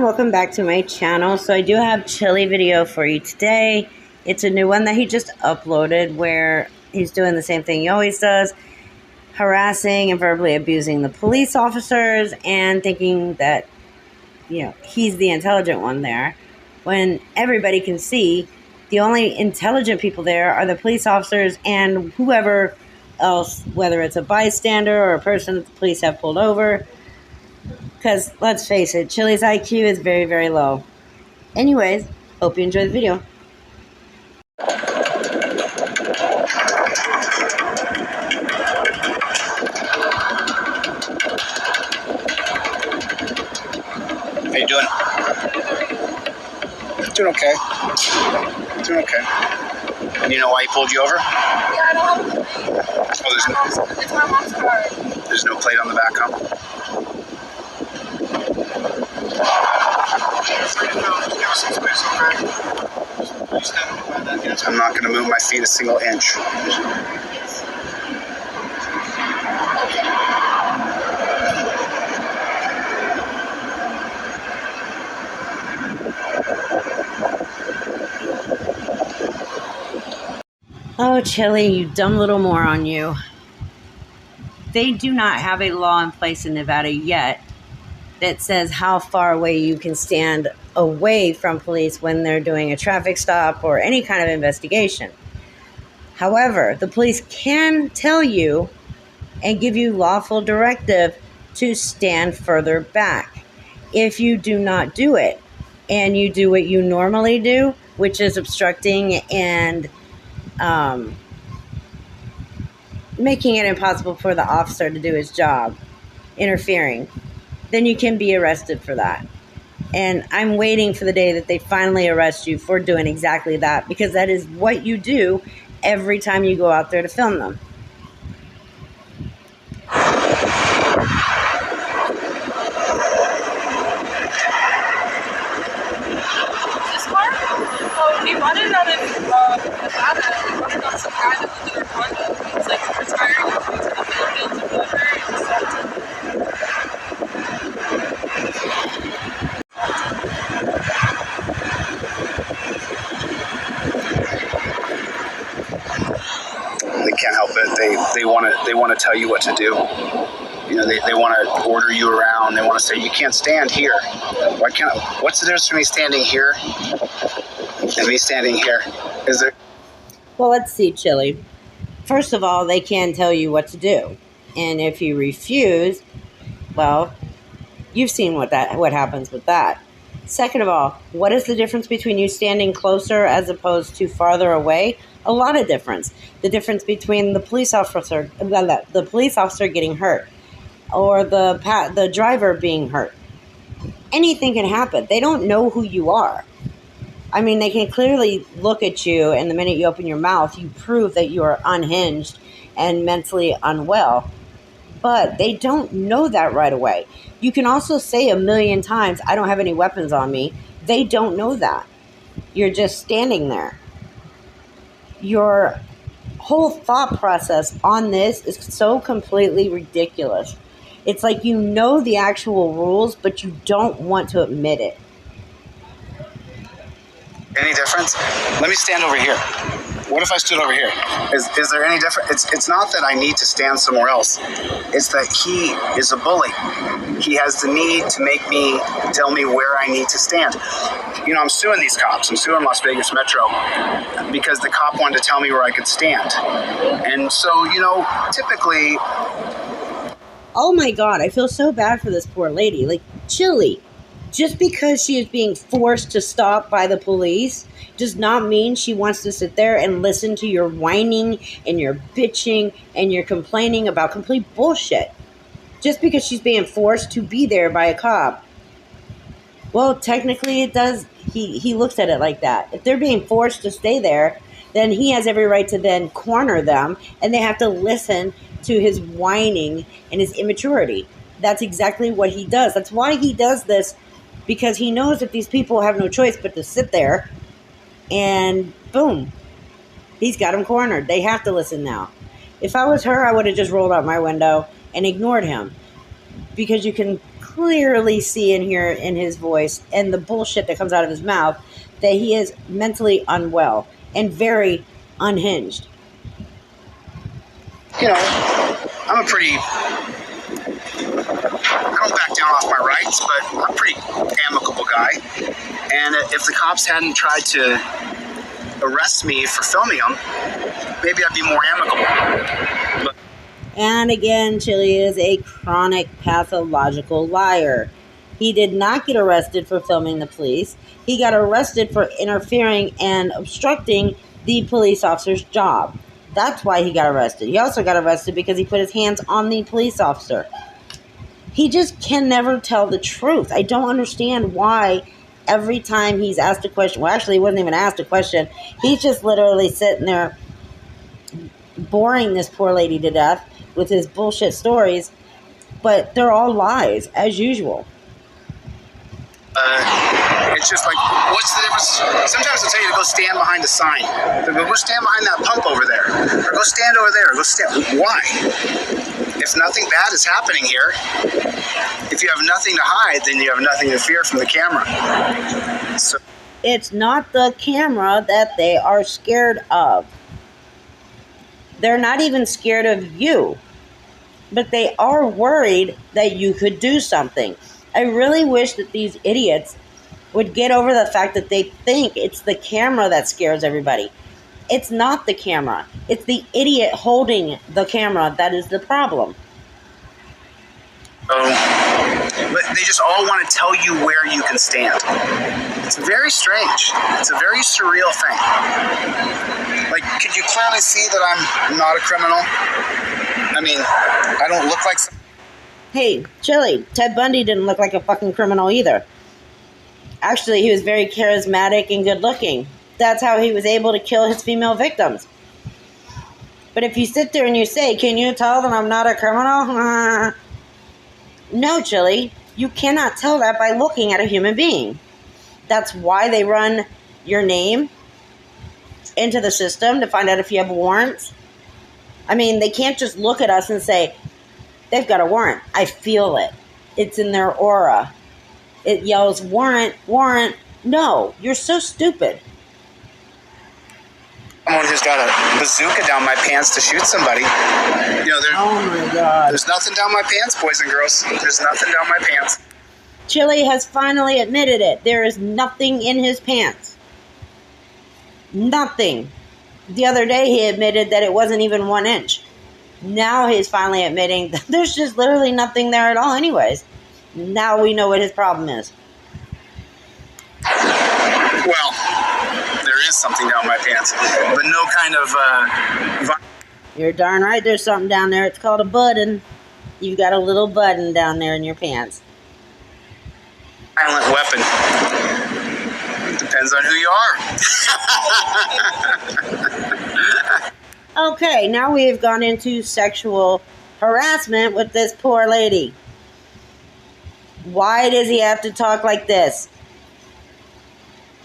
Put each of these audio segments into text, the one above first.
welcome back to my channel. So I do have Chili video for you today. It's a new one that he just uploaded where he's doing the same thing he always does, harassing and verbally abusing the police officers and thinking that, he's the intelligent one there, when everybody can see the only intelligent people there are the police officers and whoever else, whether it's a bystander or a person that the police have pulled over. Because, let's face it, Chili's IQ is very, very low. Anyways, hope you enjoy the video. How you doing? Doing okay. Doing okay. And you know why he pulled you over? Yeah, I don't have a plate. Oh, It's my mom's car. there's no plate on the back, huh? I'm not going to move my feet a single inch. Oh, Chili, you dumb little moron, you. They do not have a law in place in Nevada yet that says how far away you can stand away from police when they're doing a traffic stop or any kind of investigation. However, the police can tell you and give you lawful directive to stand further back. If you do not do it and you do what you normally do, which is obstructing and making it impossible for the officer to do his job, interfering, then you can be arrested for that. And I'm waiting for the day that they finally arrest you for doing exactly that, because that is what you do every time you go out there to film them. This car? Oh, we bought it out of Nevada. We bought it off some guy that lived in our condo. He's like retiring and going to the Philippines or whatever. And sold it. They can't help it. They want to tell you what to do. They want to order you around. They want to say you can't stand here. Why can't I? What's the difference between me standing here and me standing here? Is there? Well, let's see, Chili. First of all, they can tell you what to do. And if you refuse, well, you've seen what happens with that. Second of all, what is the difference between you standing closer as opposed to farther away? A lot of difference. The difference between the police officer getting hurt or the driver being hurt. Anything can happen. They don't know who you are. I mean, they can clearly look at you, and the minute you open your mouth, you prove that you are unhinged and mentally unwell. But they don't know that right away. You can also say 1,000,000 times, I don't have any weapons on me. They don't know that. You're just standing there. Your whole thought process on this is so completely ridiculous. It's like you know the actual rules, but you don't want to admit it. Any difference? Let me stand over here. What if I stood over here? Is there any difference? It's not that I need to stand somewhere else. It's that he is a bully. He has the need to tell me where I need to stand. I'm suing these cops. I'm suing Las Vegas Metro because the cop wanted to tell me where I could stand. And so, typically... Oh my God, I feel so bad for this poor lady. Like, Chili, just because she is being forced to stop by the police does not mean she wants to sit there and listen to your whining and your bitching and your complaining about complete bullshit. Just because she's being forced to be there by a cop. Well, technically it does. He looks at it like that. If they're being forced to stay there, then he has every right to then corner them, and they have to listen to his whining and his immaturity. That's exactly what he does. That's why he does this, because he knows that these people have no choice but to sit there, and boom, he's got them cornered. They have to listen now. If I was her, I would have just rolled out my window and ignored him, because you can clearly see and hear in his voice and the bullshit that comes out of his mouth that he is mentally unwell and very unhinged. You know, I'm a pretty, I don't back down off my rights, but I'm a pretty amicable guy. And if the cops hadn't tried to arrest me for filming them, maybe I'd be more amicable. But and again, Chili is a chronic pathological liar. He did not get arrested for filming the police. He got arrested for interfering and obstructing the police officer's job. That's why he got arrested. He also got arrested because he put his hands on the police officer. He just can never tell the truth. I don't understand why every time he's asked a question, well, actually, he wasn't even asked a question. He's just literally sitting there boring this poor lady to death with his bullshit stories, but they're all lies, as usual. It's just like, what's the difference? Sometimes they'll tell you to go stand behind a sign. They'll go stand behind that pump over there. Or go stand over there. Go stand. Why? If nothing bad is happening here, if you have nothing to hide, then you have nothing to fear from the camera. So it's not the camera that they are scared of. They're not even scared of you, but they are worried that you could do something. I really wish that these idiots would get over the fact that they think it's the camera that scares everybody. It's not the camera. It's the idiot holding the camera that is the problem. But they just all want to tell you where you can stand. It's very strange. It's a very surreal thing. Like, could you clearly see that I'm not a criminal? I mean, I don't look like some... Hey, Chili, Ted Bundy didn't look like a fucking criminal either. Actually, he was very charismatic and good looking. That's how he was able to kill his female victims. But if you sit there and you say, can you tell that I'm not a criminal? No, Chili, you cannot tell that by looking at a human being. That's why they run your name into the system to find out if you have warrants. I mean, they can't just look at us and say, they've got a warrant. I feel it. It's in their aura. It yells, warrant, warrant. No, you're so stupid. Someone who's got a bazooka down my pants to shoot somebody. You know, oh my God. There's nothing down my pants, boys and girls. There's nothing down my pants. Chili has finally admitted it. There is nothing in his pants. Nothing. The other day he admitted that it wasn't even 1 inch. Now he's finally admitting that there's just literally nothing there at all anyways. Now we know what his problem is. Well, there is something down my pants, but no kind of... You're darn right there's something down there. It's called a button. You've got a little button down there in your pants. Violent weapon. Depends on who you are. Okay, now we have gone into sexual harassment with this poor lady. Why does he have to talk like this?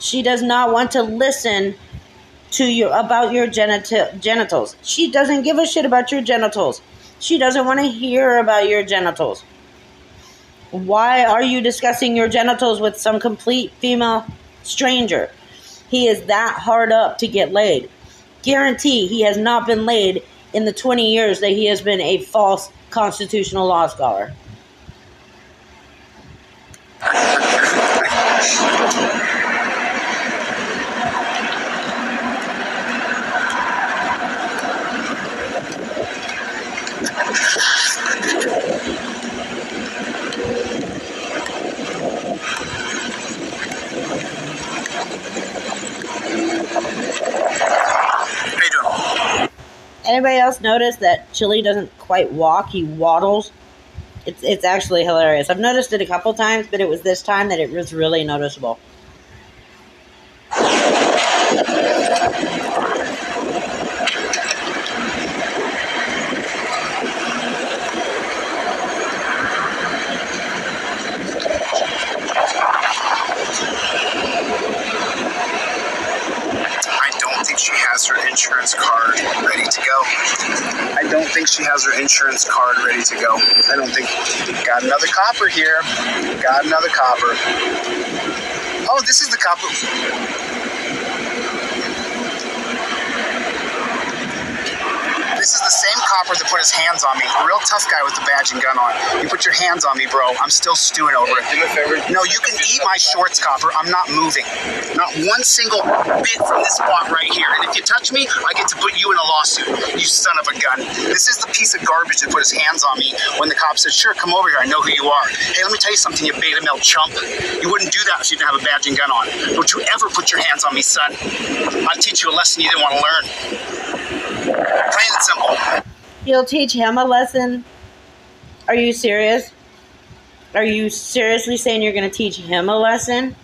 She does not want to listen to you about your genitals. She doesn't give a shit about your genitals. She doesn't want to hear about your genitals. Why are you discussing your genitals with some complete female stranger? He is that hard up to get laid. Guarantee he has not been laid in the 20 years that he has been a false constitutional law scholar. Anybody else notice that Chili doesn't quite walk? He waddles. It's actually hilarious. I've noticed it a couple times, but it was this time that it was really noticeable. She has her insurance card ready to go. I don't think she has her insurance card ready to go. I don't think. Got another copper here. Got another copper. Oh, this is the copper. This is the same copper that put his hands on me. A real tough guy with the badge and gun on. You put your hands on me, bro. I'm still stewing over it. Do me a favor. No, you can eat my shorts, copper. I'm not moving. Not one single bit from this spot right here. And if you touch me, I get to put you in a lawsuit. You son of a gun. This is the piece of garbage that put his hands on me when the cop said, sure, come over here. I know who you are. Hey, let me tell you something, you beta male chump. You wouldn't do that if you didn't have a badge and gun on. Don't you ever put your hands on me, son. I'll teach you a lesson you didn't want to learn. Plain and simple. You'll teach him a lesson? Are you serious? Are you seriously saying you're going to teach him a lesson?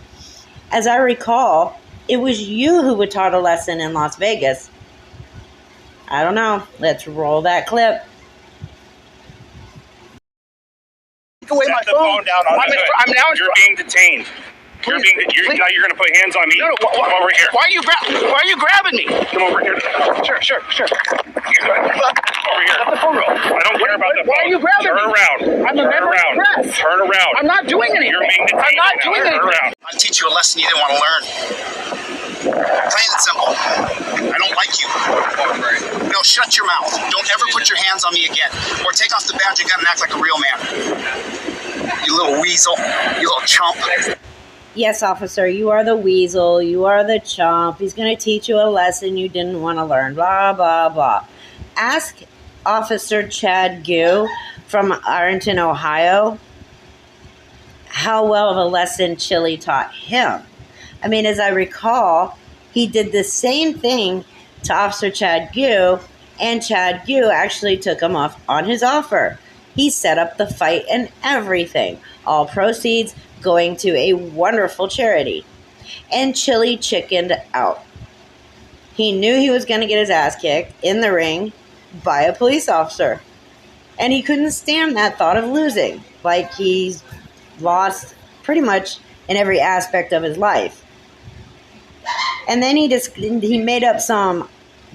As I recall, it was you who would taught a lesson in Las Vegas. I don't know. Let's roll that clip. Take away my Set the phone down. I'm now. You're being detained. Now you're going to put hands on me. No, come over here. Why are you grabbing me? Come over here. Sure. Over here. Let the phone roll. I don't care about the phone. Why are you grabbing Turn me? around. I'm a member of the press. Turn around. I'm not doing anything. You're being detained. I'm not doing Turn anything. around. I'll teach you a lesson you didn't want to learn. Plain and simple. I don't like you. No, shut your mouth. Don't ever put your hands on me again. Or take off the badge and gun and act like a real man. You little weasel. You little chump. Yes, officer, you are the weasel. You are the chump. He's going to teach you a lesson you didn't want to learn. Blah, blah, blah. Ask Officer Chad Gu from Arlington, Ohio, how well of a lesson Chili taught him. I mean, as I recall, he did the same thing to Officer Chad Gu, and Chad Gu actually took him off on his offer. He set up the fight and everything. All proceeds going to a wonderful charity. And Chili chickened out. He knew he was going to get his ass kicked in the ring by a police officer. And he couldn't stand that thought of losing. Like he's lost pretty much in every aspect of his life. And then he made up some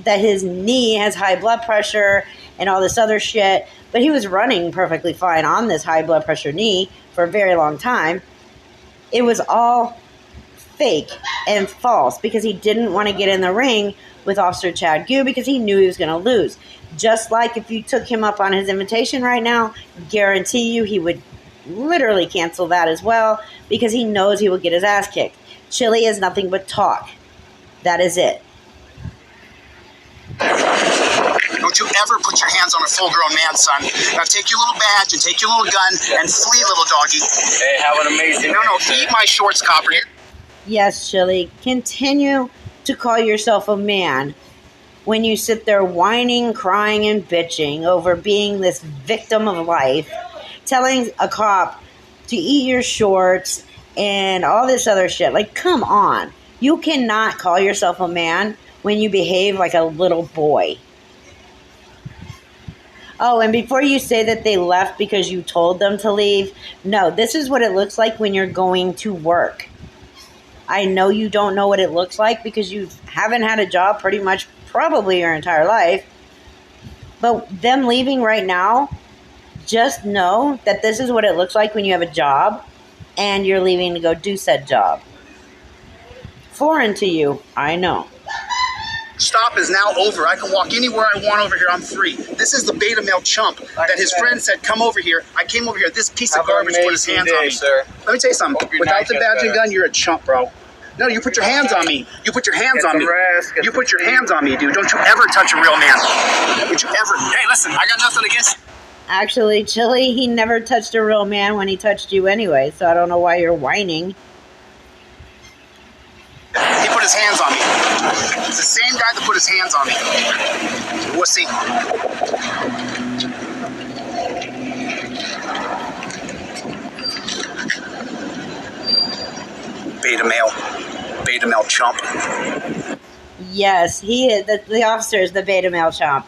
that his knee has high blood pressure and all this other shit. But he was running perfectly fine on this high blood pressure knee for a very long time. It was all fake and false because he didn't want to get in the ring with Officer Chad Gu because he knew he was going to lose. Just like if you took him up on his invitation right now, guarantee you he would literally cancel that as well because he knows he will get his ass kicked. Chili is nothing but talk. That is it. Don't you ever put your hands on a full-grown man, son. Now take your little badge and take your little gun and flee, little doggy. Hey, have an amazing No, eat my shorts, copper. Yes, Chili, continue to call yourself a man when you sit there whining, crying, and bitching over being this victim of life, telling a cop to eat your shorts and all this other shit. Like, come on. You cannot call yourself a man when you behave like a little boy. Oh, and before you say that they left because you told them to leave, no, this is what it looks like when you're going to work. I know you don't know what it looks like because you haven't had a job pretty much probably your entire life. But them leaving right now, just know that this is what it looks like when you have a job and you're leaving to go do said job. Foreign to you, I know. Stop is now over. I can walk anywhere I want over here. I'm free. This is the beta male chump that his friend said, come over here. I came over here. This piece of garbage put his hands on me. Sir. Let me tell you something. Without the badge and gun, you're a chump, bro. No, you put your hands on me. You put your hands on me. You put your hands on me, dude. Don't you ever touch a real man. Don't you ever. Hey, listen, I got nothing against you. Actually, Chili, he never touched a real man when he touched you anyway, so I don't know why you're whining. He put his hands on me. It's the same guy that put his hands on me. Wussy. Beta male chump. Yes, he is. The officer is the beta male chomp.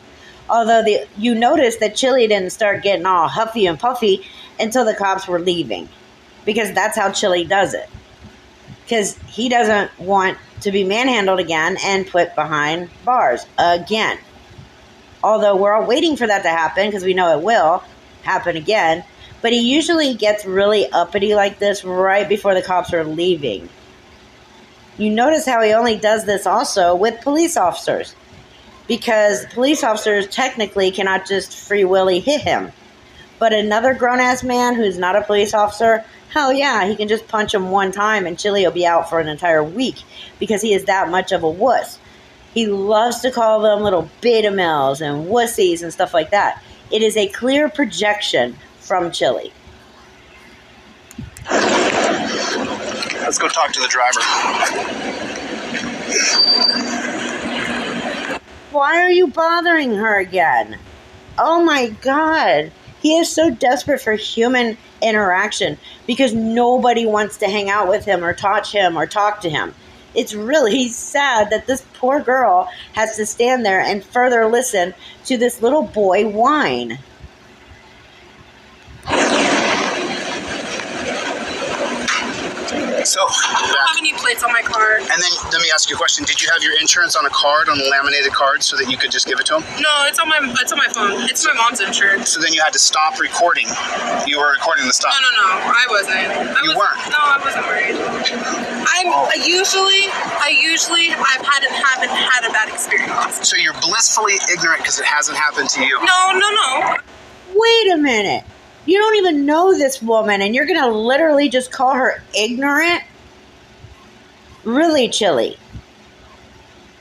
Although you notice that Chili didn't start getting all huffy and puffy until the cops were leaving. Because that's how Chili does it. Because he doesn't want to be manhandled again and put behind bars again. although we're all waiting for that to happen because we know it will happen again. But he usually gets really uppity like this right before the cops are leaving. You notice how he only does this also with police officers, because police officers technically cannot just free willy hit him. But another grown-ass man who's not a police officer, hell yeah, he can just punch him one time and Chili will be out for an entire week because he is that much of a wuss. He loves to call them little beta males and wussies and stuff like that. It is a clear projection from Chili. Let's go talk to the driver. Why are you bothering her again? Oh my God. He is so desperate for human interaction because nobody wants to hang out with him or touch him or talk to him. It's really sad that this poor girl has to stand there and further listen to this little boy whine. So, I don't have any plates on my car. and then let me ask you a question. Did you have your insurance on a card, on a laminated card, so that you could just give it to him? No, it's on my phone. It's my mom's insurance. So then you had to stop recording. You were recording the stop. No, I wasn't. You weren't? No, I wasn't worried. I usually haven't had a bad experience. So you're blissfully ignorant because it hasn't happened to you. No. Wait a minute. You don't even know this woman and you're going to literally just call her ignorant? Really, Chili?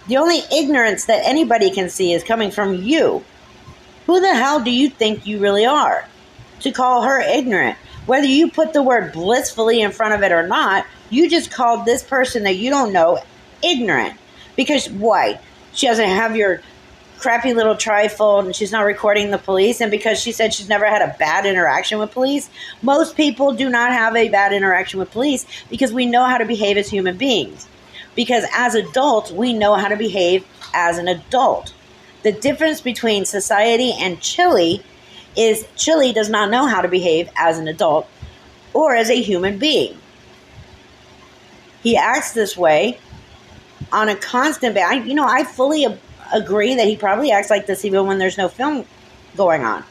The only ignorance that anybody can see is coming from you. Who the hell do you think you really are to call her ignorant? Whether you put the word blissfully in front of it or not, you just called this person that you don't know ignorant. Because why? She doesn't have your crappy little trifold and she's not recording the police, and because she said she's never had a bad interaction with police. Most people do not have a bad interaction with police because we know how to behave as human beings. Because as adults, we know how to behave as an adult. The difference between society and Chili is Chili does not know how to behave as an adult or as a human being. He acts this way on a constant basis. I fully agree that he probably acts like this even when there's no film going on,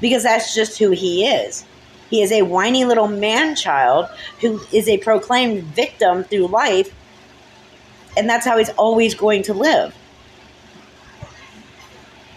because that's just who he is. He is a whiny little man-child who is a proclaimed victim through life, and that's how he's always going to live.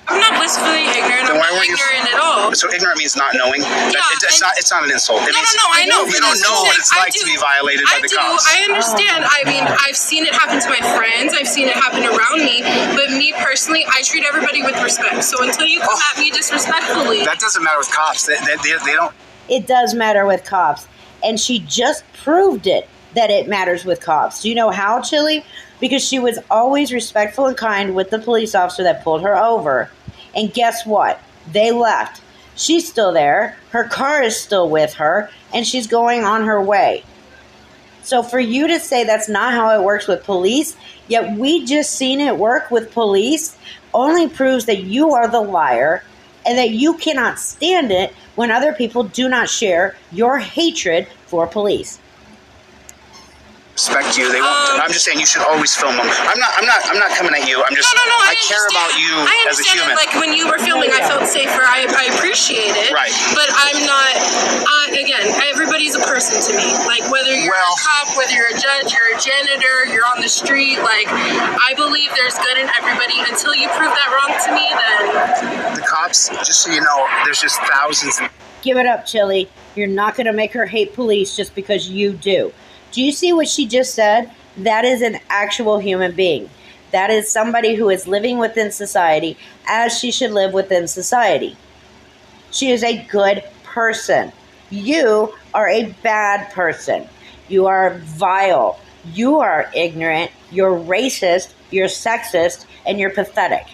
I'm not blissfully ignorant. Then I'm why not weren't you- ignorant at all. So ignorant means not knowing. It's not an insult. It means No, I know. you don't know what it's like to be violated by the cops. I understand. I mean, I've seen it happen to my friends. I've seen it happen around me. But me personally, I treat everybody with respect. So until you come at me disrespectfully. That doesn't matter with cops. They don't. It does matter with cops. And she just proved it, that it matters with cops. Do you know how, Chili? Because she was always respectful and kind with the police officer that pulled her over. And guess what? They left. She's still there. Her car is still with her. And she's going on her way. So for you to say that's not how it works with police, yet we just seen it work with police, only proves that you are the liar and that you cannot stand it when other people do not share your hatred for police. Respect you. They won't. I'm just saying you should always film them. I'm not coming at you. I'm just. No, I care about you as a human. Like when you were filming, I felt safer. I appreciate it. Right. But I'm not. Again, everybody's a person to me. Like whether you're a cop, whether you're a judge, you're a janitor, you're on the street. Like I believe there's good in everybody. Until you prove that wrong to me, then. The cops, just so you know, there's just thousands. Give it up, Chili. You're not going to make her hate police just because you do. Do you see what she just said? That is an actual human being. That is somebody who is living within society as she should live within society. She is a good person. You are a bad person. You are vile. You are ignorant. You're racist. You're sexist. And you're pathetic.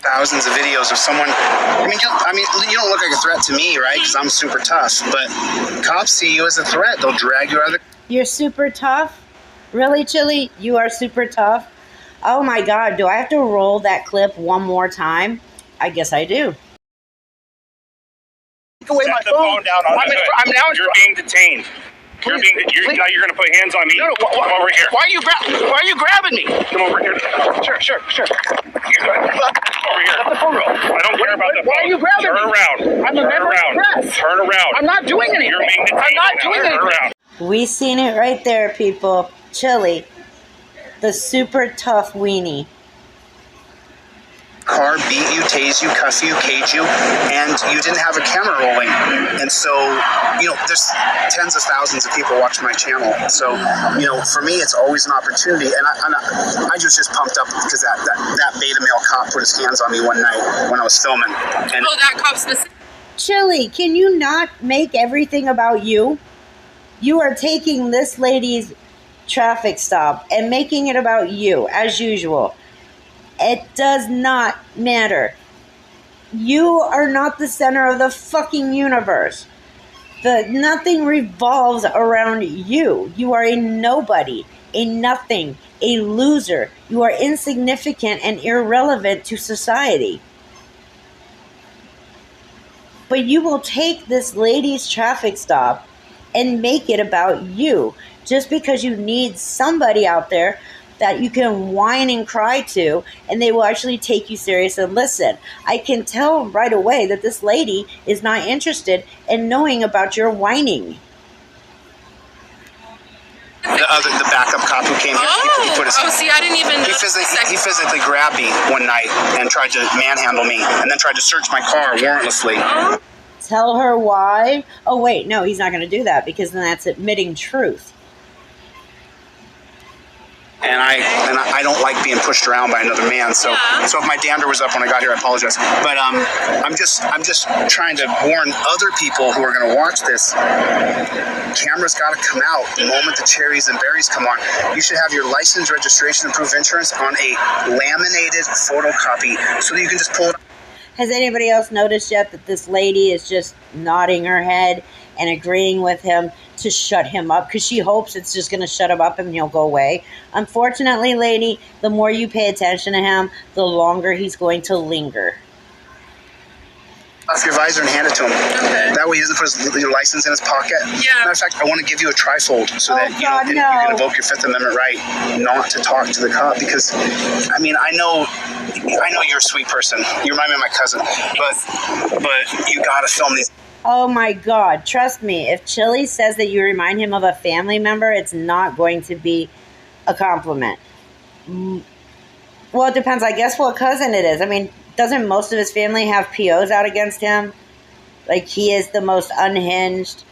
Thousands of videos of someone. You don't look like a threat to me, right? Because I'm super tough. But cops see you as a threat. They'll drag you out of the. You're super tough? Really, Chili? You are super tough? Oh my God, do I have to roll that clip one more time? I guess I do. Take away my Set the phone down. I'm now. You're being detained. You're going to put hands on me. No, Come over here. Why are you grabbing me? Come over here. Sure. her about the phone. Why are you grabbing Turn me? around. I'm a member of the press. Turn around. I'm not doing anything. You're being detained. I'm not doing Turn anything. around. We seen it right there, people. Chili, the super tough weenie. Car beat you, tase you, cuff you, cage you, and you didn't have a camera rolling. And so, there's tens of thousands of people watching my channel. So, for me, it's always an opportunity. And I was just pumped up because that beta male cop put his hands on me one night when I was filming. And that cop specific. Chili, can you not make everything about you? You are taking this lady's traffic stop and making it about you, as usual. It does not matter. You are not the center of the fucking universe. Nothing revolves around you. You are a nobody, a nothing, a loser. You are insignificant and irrelevant to society. But you will take this lady's traffic stop and make it about you just because you need somebody out there that you can whine and cry to, and they will actually take you serious and listen. I can tell right away that this lady is not interested in knowing about your whining. The backup cop who came here, he put his see, I didn't even know. He physically grabbed me one night and tried to manhandle me, and then tried to search my car warrantlessly. Tell her why. Oh wait, no, he's not going to do that because then that's admitting truth. And I don't like being pushed around by another man. So if my dander was up when I got here, I apologize. But I'm just trying to warn other people who are going to watch this. Cameras got to come out the moment the cherries and berries come on. You should have your license, registration, and proof of insurance on a laminated photocopy so that you can just pull it. Has anybody else noticed yet that this lady is just nodding her head and agreeing with him to shut him up because she hopes it's just going to shut him up and he'll go away? Unfortunately, lady, the more you pay attention to him, the longer he's going to linger. Off your visor and hand it to him. Okay. That way he doesn't put your license in his pocket. Yeah. Matter of fact, I want to give you a trifold so that you can invoke your Fifth Amendment right not to talk to the cop because, I know you're a sweet person. You remind me of my cousin, but you got to film these. Oh my God, trust me, if Chili says that you remind him of a family member, it's not going to be a compliment. Well, it depends, I guess, what cousin it is. I mean, doesn't most of his family have POs out against him? Like, he is the most unhinged,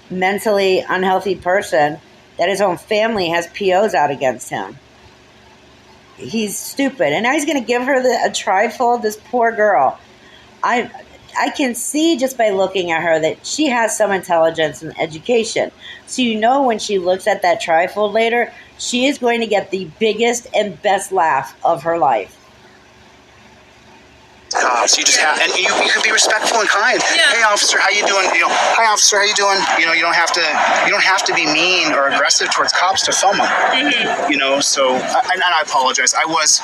mentally unhealthy person that his own family has POs out against him. He's stupid. And now he's going to give her a trifold, this poor girl. I can see just by looking at her that she has some intelligence and education. So when she looks at that trifold later, she is going to get the biggest and best laugh of her life. Cops, you just have, and you can be respectful and kind. Yeah. Hey, officer, how you doing? Hi, officer, how you doing? You don't have to be mean or aggressive towards cops to film them. Mm-hmm. So and I apologize. I was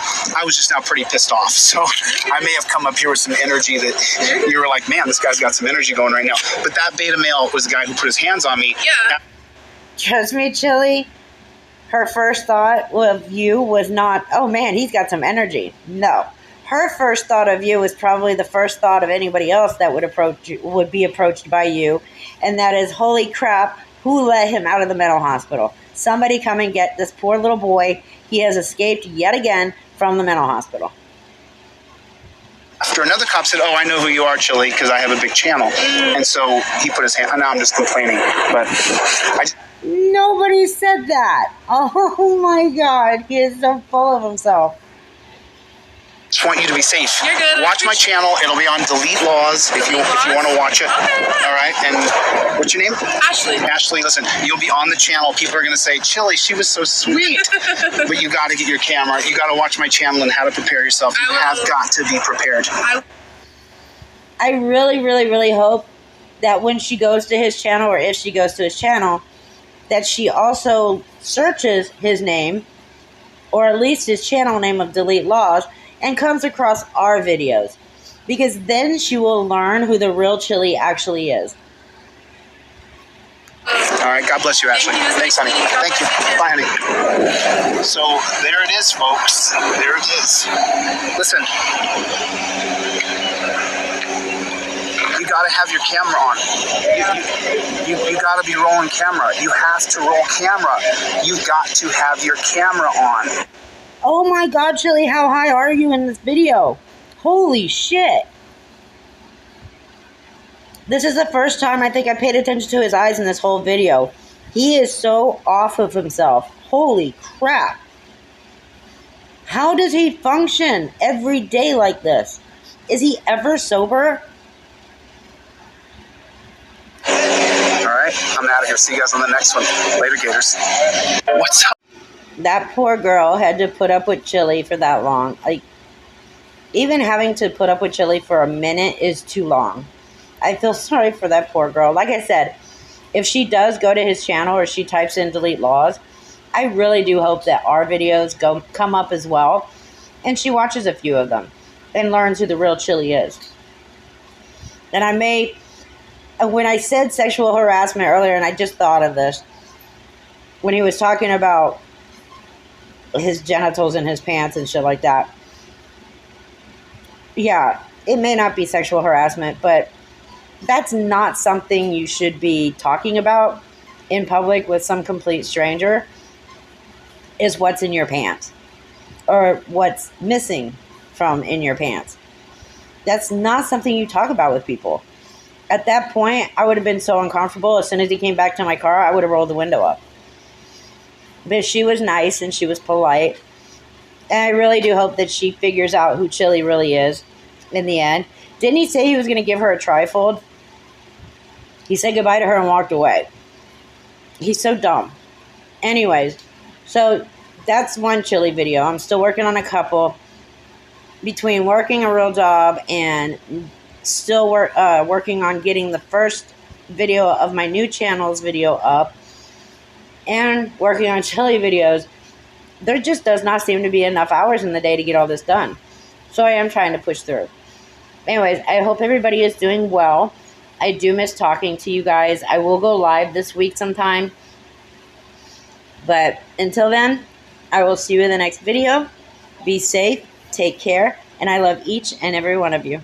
just now pretty pissed off. So I may have come up here with some energy that you were like, man, this guy's got some energy going right now. But that beta male was the guy who put his hands on me. Yeah. Trust me, Chili. Her first thought of you was not, oh man, he's got some energy. No. Her first thought of you is probably the first thought of anybody else that would be approached by you, and that is, holy crap, who let him out of the mental hospital? Somebody come and get this poor little boy. He has escaped yet again from the mental hospital. After another cop said, oh, I know who you are, Chili, because I have a big channel. And so he put his hand, now I'm just complaining, but nobody said that. Oh my God, he is so full of himself. Just want you to be safe. You're good. Watch my channel. It'll be on Delete Lawz if you want to watch it. Okay. All right. And what's your name? Ashley. Ashley, listen, you'll be on the channel. People are going to say, Chili, she was so sweet. But you got to get your camera. You got to watch my channel and how to prepare yourself. You have got to be prepared. I really, really, really hope that when she goes to his channel, or if she goes to his channel, that she also searches his name, or at least his channel name of Delete Lawz, and comes across our videos, because then she will learn who the real Chili actually is. All right, God bless you, Ashley. Thanks, honey. Thank you. Bye, honey. So there it is, folks. There it is. Listen. got to have your camera on. You got to be rolling camera. You have to roll camera. You got to have your camera on. Oh my God, Chili, how high are you in this video? Holy shit. This is the first time I think I paid attention to his eyes in this whole video. He is so off of himself. Holy crap. How does he function every day like this? Is he ever sober? Alright, I'm out of here. See you guys on the next one. Later, Gators. What's up? That poor girl had to put up with Chili for that long. Like, even having to put up with Chili for a minute is too long. I feel sorry for that poor girl. Like I said, if she does go to his channel or she types in delete Lawz, I really do hope that our videos come up as well. And she watches a few of them and learns who the real Chili is. And I may, when I said sexual harassment earlier, and I just thought of this, when he was talking about his genitals in his pants and shit like that. Yeah, it may not be sexual harassment, but that's not something you should be talking about in public with some complete stranger, is what's in your pants or what's missing from in your pants. That's not something you talk about with people. At that point, I would have been so uncomfortable. As soon as he came back to my car, I would have rolled the window up. But she was nice and she was polite. And I really do hope that she figures out who Chili really is in the end. Didn't he say he was going to give her a trifold? He said goodbye to her and walked away. He's so dumb. Anyways, so that's one Chili video. I'm still working on a couple. Between working a real job and still working on getting the first video of my new channel's video up and working on Chili videos, there just does not seem to be enough hours in the day to get all this done. So I am trying to push through. Anyways, I hope everybody is doing well. I do miss talking to you guys. I will go live this week sometime. But until then, I will see you in the next video. Be safe, take care, and I love each and every one of you.